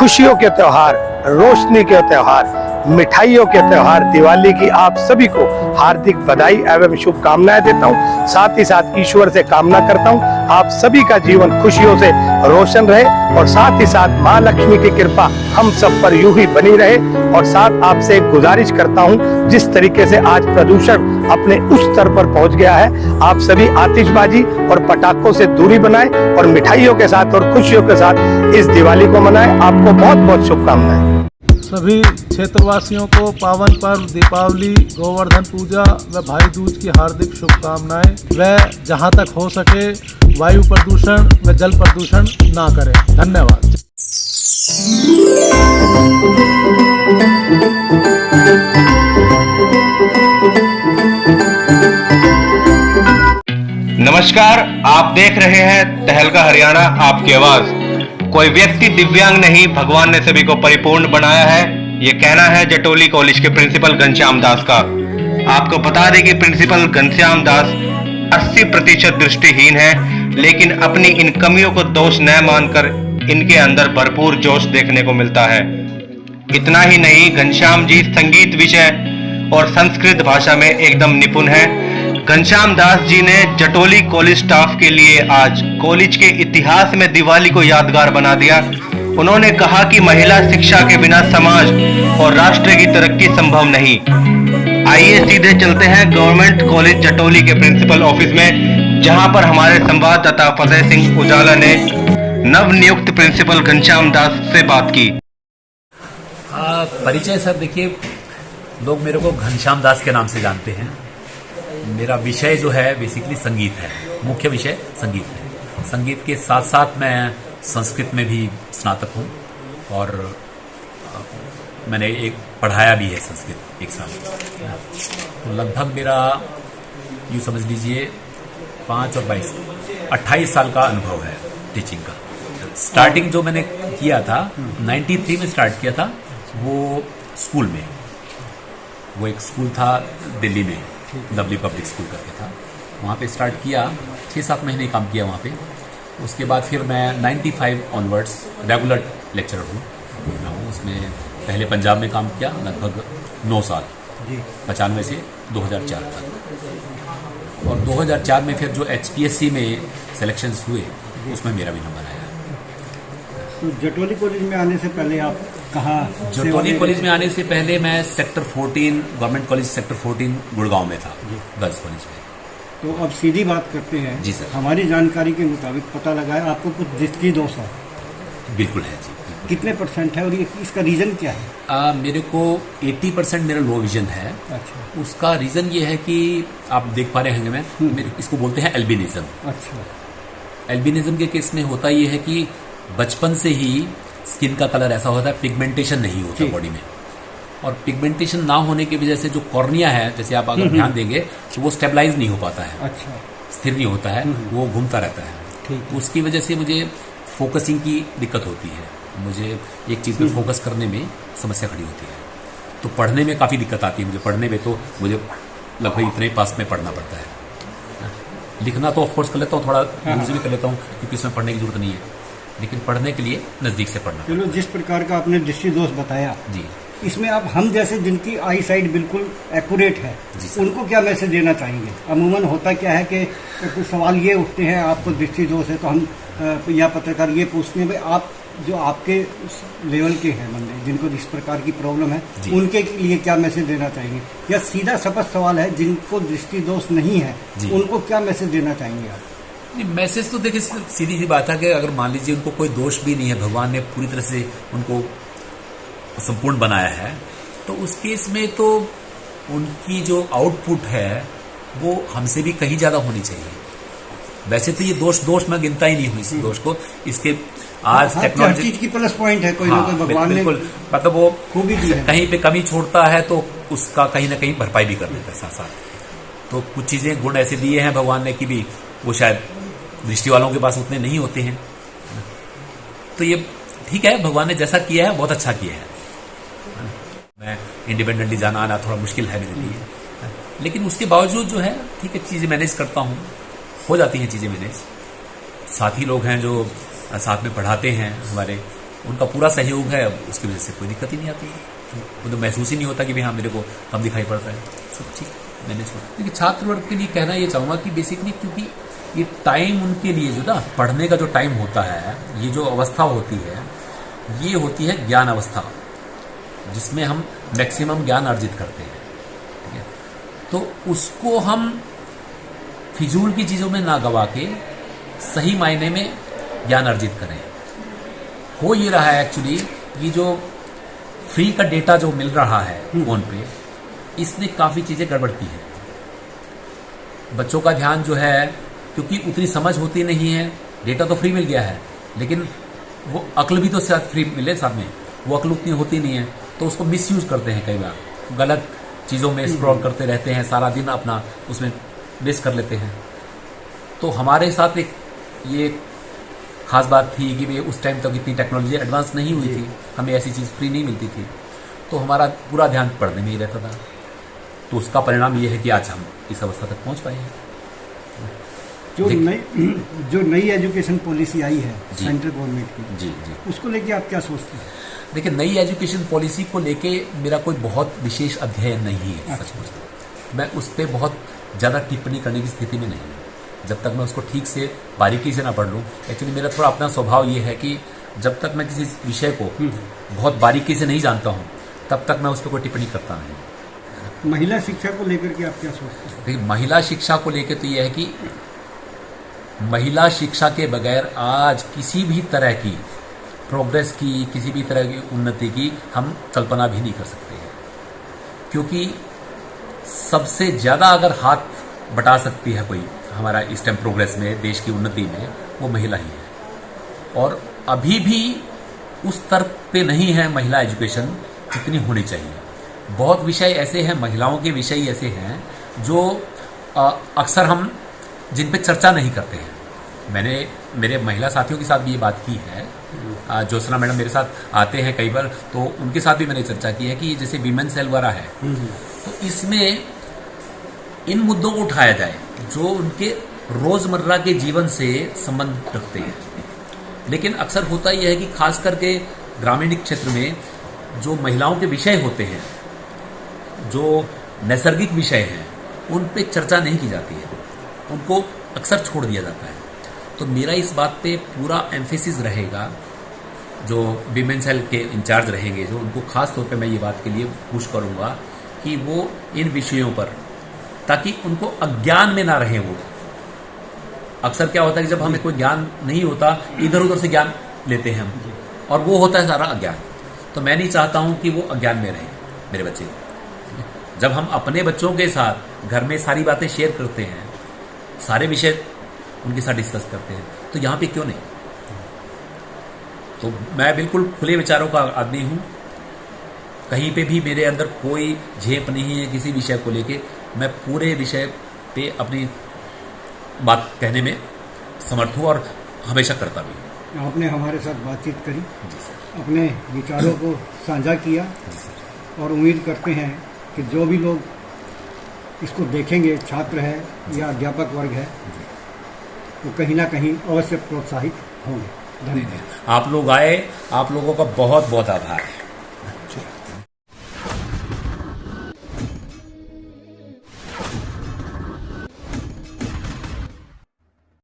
खुशियों के त्योहार, रोशनी के त्योहार, मिठाइयों के त्योहार दिवाली की आप सभी को हार्दिक बधाई एवं शुभकामनाएं देता हूं। साथ ही साथ ईश्वर से कामना करता हूं आप सभी का जीवन खुशियों से रोशन रहे और साथ ही साथ मां लक्ष्मी की कृपा हम सब पर यूं ही बनी रहे। और साथ आपसे एक गुजारिश करता हूं, जिस तरीके से आज प्रदूषण अपने उस स्तर पर पहुंच गया है, आप सभी आतिशबाजी और पटाखों से दूरी बनाएं और मिठाइयों के साथ और खुशियों के साथ इस दिवाली को मनाएं। आपको बहुत बहुत शुभकामनाएं। सभी क्षेत्रवासियों को पावन पर्व दीपावली, गोवर्धन पूजा व भाई दूज की हार्दिक शुभकामनाएं। व जहां तक हो सके वायु प्रदूषण व जल प्रदूषण ना करें। धन्यवाद। नमस्कार, आप देख रहे हैं तहलका हरियाणा आपकी आवाज। कोई व्यक्ति दिव्यांग नहीं, भगवान ने सभी को परिपूर्ण बनाया है, ये कहना है जटोली कॉलेज के प्रिंसिपल घनश्याम दास का। आपको बता दें कि प्रिंसिपल घनश्याम दास 80% दृष्टिहीन है, लेकिन अपनी इन कमियों को दोष न मानकर इनके अंदर भरपूर जोश देखने को मिलता है। इतना ही नहीं, घनश्याम जी संगीत विषय और संस्कृत भाषा में एकदम निपुण है। घनश्याम दास जी ने जटोली कॉलेज स्टाफ के लिए आज कॉलेज के इतिहास में दिवाली को यादगार बना दिया। उन्होंने कहा कि महिला शिक्षा के बिना समाज और राष्ट्र की तरक्की संभव नहीं। आइए सीधे चलते हैं गवर्नमेंट कॉलेज जटोली के प्रिंसिपल ऑफिस में, जहां पर हमारे संवाददाता फतेह सिंह उजाला ने नवनियुक्त प्रिंसिपल घनश्याम दास से बात की। परिचय सर, देखिए, लोग मेरे को घनश्याम दास के नाम से जानते हैं। मेरा विषय जो है बेसिकली संगीत है, मुख्य विषय संगीत है। संगीत के साथ साथ मैं संस्कृत में भी स्नातक हूँ और मैंने एक पढ़ाया भी है संस्कृत 1 साल। तो लगभग मेरा यूँ समझ लीजिए 5 और 22 28 साल का अनुभव है टीचिंग का। स्टार्टिंग जो मैंने किया था 93 में स्टार्ट किया था, वो स्कूल में। वो एक स्कूल था दिल्ली में, लवली पब्लिक स्कूल करके था, वहाँ पे स्टार्ट किया। 6-7 महीने काम किया वहाँ पे। उसके बाद फिर मैं 95 ऑनवर्ड्स रेगुलर लेक्चरर हूँ। उसमें पहले पंजाब में काम किया लगभग 9 साल, 95 से 2004 तक। और 2004 में फिर जो HPSC में सिलेक्शंस हुए, उसमें मेरा भी नंबर आया। तो जटोली कॉलेज में आने से पहले आप कहाँ? जटोली कॉलेज में आने से पहले मैं sector 14 government college sector 14 Gurgaon में था, गर्ल्स कॉलेज में। तो अब सीधी बात करते हैं। जी सर। हमारी जानकारी के मुताबिक पता लगा है आपको कुछ दृष्टि दोष है। बिल्कुल है जी, बिल्कुल। कितने % है और ये इसका रीजन क्या है? मेरे को 80% मेरा लो विजन है। अच्छा। उसका रीजन ये है कि आप देख पा रहे होंगे, मैं इसको बोलते हैं एल्बिनिज्म। अच्छा। एल्बिनिज्म के केस में होता ये है कि बचपन से ही स्किन का कलर ऐसा होता है, पिगमेंटेशन नहीं होता बॉडी में। और पिगमेंटेशन ना होने की वजह से जो कॉर्निया है, जैसे आप अगर ध्यान देंगे तो वो स्टेबलाइज नहीं हो पाता है। अच्छा। स्थिर नहीं होता है, वो घूमता रहता है। ठीक। उसकी वजह से मुझे फोकसिंग की दिक्कत होती है, मुझे एक चीज़ पे फोकस करने में समस्या खड़ी होती है। तो पढ़ने में काफ़ी दिक्कत आती है मुझे। पढ़ने में तो मुझे लगभग इतने पास में पढ़ना पड़ता है। लिखना तो ऑफकोर्स कर लेता हूँ, थोड़ा दूर से भी कर लेता हूँ, क्योंकि इसमें पढ़ने की जरूरत नहीं है, लेकिन पढ़ने के लिए नज़दीक से पढ़ना। चलो, जिस प्रकार का आपने दृष्टि दोष बताया जी, इसमें आप हम जैसे जिनकी आई साइड बिल्कुल एक्यूरेट है, उनको क्या मैसेज देना चाहेंगे? अमूमन होता क्या है कि कुछ सवाल ये उठते हैं, आपको दृष्टि दोष है, तो हम या पत्रकार ये पूछते हैं, भाई आप जो आपके लेवल के हैं बंदे, जिनको इस प्रकार की प्रॉब्लम है, उनके लिए क्या मैसेज देना चाहेंगे? या सीधा स्पष्ट सवाल है, जिनको दृष्टि दोष नहीं है उनको क्या मैसेज देना चाहेंगे आप? मैसेज तो देखिए सीधी सी बात है कि अगर मान लीजिए उनको कोई दोष भी नहीं है, भगवान ने पूरी तरह से उनको संपूर्ण बनाया है, तो उस केस में तो उनकी जो आउटपुट है वो हमसे भी कहीं ज़्यादा होनी चाहिए। वैसे तो ये दोष मैं गिनता ही नहीं हूँ इस दोष को। इसके आज टेक्नोलॉजी चीज की प्लस पॉइंट है, कोई ना कोई भगवान ने मतलब वो खूबी दी है। कहीं पे कमी छोड़ता है तो उसका कहीं ना कहीं भरपाई भी कर देता है साथ साथ। तो कुछ चीज़ें गुण ऐसे दिए हैं भगवान ने कि भी वो शायद दृष्टि वालों के पास उतने नहीं होते हैं। तो ये ठीक है, भगवान ने जैसा किया है बहुत अच्छा किया है। मैं इंडिपेंडेंटली जाना आना थोड़ा मुश्किल है मेरे लिए, लेकिन उसके बावजूद जो है ठीक है, चीज़ें मैनेज करता हूँ, हो जाती हैं चीज़ें मैनेज। साथी लोग हैं जो साथ में पढ़ाते हैं हमारे, उनका पूरा सहयोग है, उसकी वजह से कोई दिक्कत ही नहीं आती है। मुझे महसूस ही नहीं होता कि भाई हाँ मेरे को कम दिखाई पड़ता है, सब ठीक मैनेज होता है। देखिए छात्र वर्ग के लिए कहना ये चाहूँगा कि बेसिकली क्योंकि ये टाइम उनके लिए जो ना पढ़ने का जो टाइम होता है, ये जो अवस्था होती है, ये होती है ज्ञान अवस्था, जिसमें हम मैक्सिमम ज्ञान अर्जित करते हैं, ठीक है। तो उसको हम फिजूल की चीज़ों में ना गवा के सही मायने में ज्ञान अर्जित करें। हो ये रहा है एक्चुअली, ये जो फ्री का डेटा जो मिल रहा है फोन पे, इसने काफ़ी चीज़ें गड़बड़ की है। बच्चों का ध्यान जो है, क्योंकि उतनी समझ होती नहीं है, डेटा तो फ्री मिल गया है, लेकिन वो अक्ल भी तो साथ फ्री मिले साथ में, वो अक्ल उतनी होती नहीं है, तो उसको मिसयूज करते हैं। कई बार गलत चीज़ों में स्क्रॉल करते रहते हैं, सारा दिन अपना उसमें वेस्ट कर लेते हैं। तो हमारे साथ एक ये खास बात थी कि भाई उस टाइम तक इतनी टेक्नोलॉजी एडवांस नहीं हुई थी, हमें ऐसी चीज़ फ्री नहीं मिलती थी, तो हमारा पूरा ध्यान पढ़ने में ही रहता था। तो उसका परिणाम ये है कि आज हम इस अवस्था तक पहुंच पाए हैं। जो नई एजुकेशन पॉलिसी आई है सेंट्रल गवर्नमेंट की, जी जी, उसको लेके आप क्या सोचते हैं? देखिए नई एजुकेशन पॉलिसी को लेके मेरा कोई बहुत विशेष अध्ययन नहीं है, सचमुच मैं उस पर बहुत ज़्यादा टिप्पणी करने की स्थिति में नहीं हूँ, जब तक मैं उसको ठीक से बारीकी से ना पढ़ लूँ। एक्चुअली मेरा थोड़ा अपना स्वभाव ये है कि जब तक मैं किसी विषय को बहुत बारीकी से नहीं जानता हूँ, तब तक मैं उस पर कोई टिप्पणी करता नहीं। महिला शिक्षा को लेकर के आप क्या सोचते हैं? देखिए महिला शिक्षा को लेकर तो यह है कि महिला शिक्षा के बगैर आज किसी भी तरह की प्रोग्रेस की, किसी भी तरह की उन्नति की हम कल्पना भी नहीं कर सकते हैं, क्योंकि सबसे ज़्यादा अगर हाथ बटा सकती है कोई हमारा इस टाइम प्रोग्रेस में, देश की उन्नति में, वो महिला ही है। और अभी भी उस स्तर पे नहीं है महिला एजुकेशन जितनी होनी चाहिए। बहुत विषय ऐसे हैं, महिलाओं के विषय ऐसे हैं जो अक्सर हम जिन पे चर्चा नहीं करते हैं। मैंने मेरे महिला साथियों के साथ भी ये बात की है, ज्योत्सना मैडम मेरे साथ आते हैं कई बार, तो उनके साथ भी मैंने चर्चा की है कि जैसे वीमेन सेल वगैरह है, तो इसमें इन मुद्दों को उठाया जाए जो उनके रोजमर्रा के जीवन से संबंध रखते हैं। लेकिन अक्सर होता यह है कि खास करके ग्रामीण क्षेत्र में जो महिलाओं के विषय होते हैं, जो नैसर्गिक विषय हैं, उन पे चर्चा नहीं की जाती है, उनको अक्सर छोड़ दिया जाता है। तो मेरा इस बात पे पूरा एम्फेसिस रहेगा, जो विमेन सेल के इंचार्ज रहेंगे, जो उनको खास तौर पे मैं ये बात के लिए पुश करूँगा कि वो इन विषयों पर, ताकि उनको अज्ञान में ना रहे। वो अक्सर क्या होता है कि जब हमें कोई ज्ञान नहीं होता, इधर उधर से ज्ञान लेते हैं हम, और वो होता है सारा अज्ञान। तो मैं नहीं चाहता हूं कि वो अज्ञान में रहे मेरे बच्चे। जब हम अपने बच्चों के साथ घर में सारी बातें शेयर करते हैं, सारे विषय उनके साथ डिस्कस करते हैं, तो यहाँ पे क्यों नहीं। तो मैं बिल्कुल खुले विचारों का आदमी हूँ, कहीं पे भी मेरे अंदर कोई झेप नहीं है किसी विषय को लेके। मैं पूरे विषय पे अपनी बात कहने में समर्थ हूँ और हमेशा करता भी हूँ। आपने हमारे साथ बातचीत करी, जी सर। अपने विचारों को साझा किया, और उम्मीद करते हैं कि जो भी लोग इसको देखेंगे, छात्र है या अध्यापक वर्ग है, वो कहीं ना कहीं अवश्य प्रोत्साहित होंगे। धन्यवाद। आप लोग आए, आप लोगों का बहुत बहुत आभार है।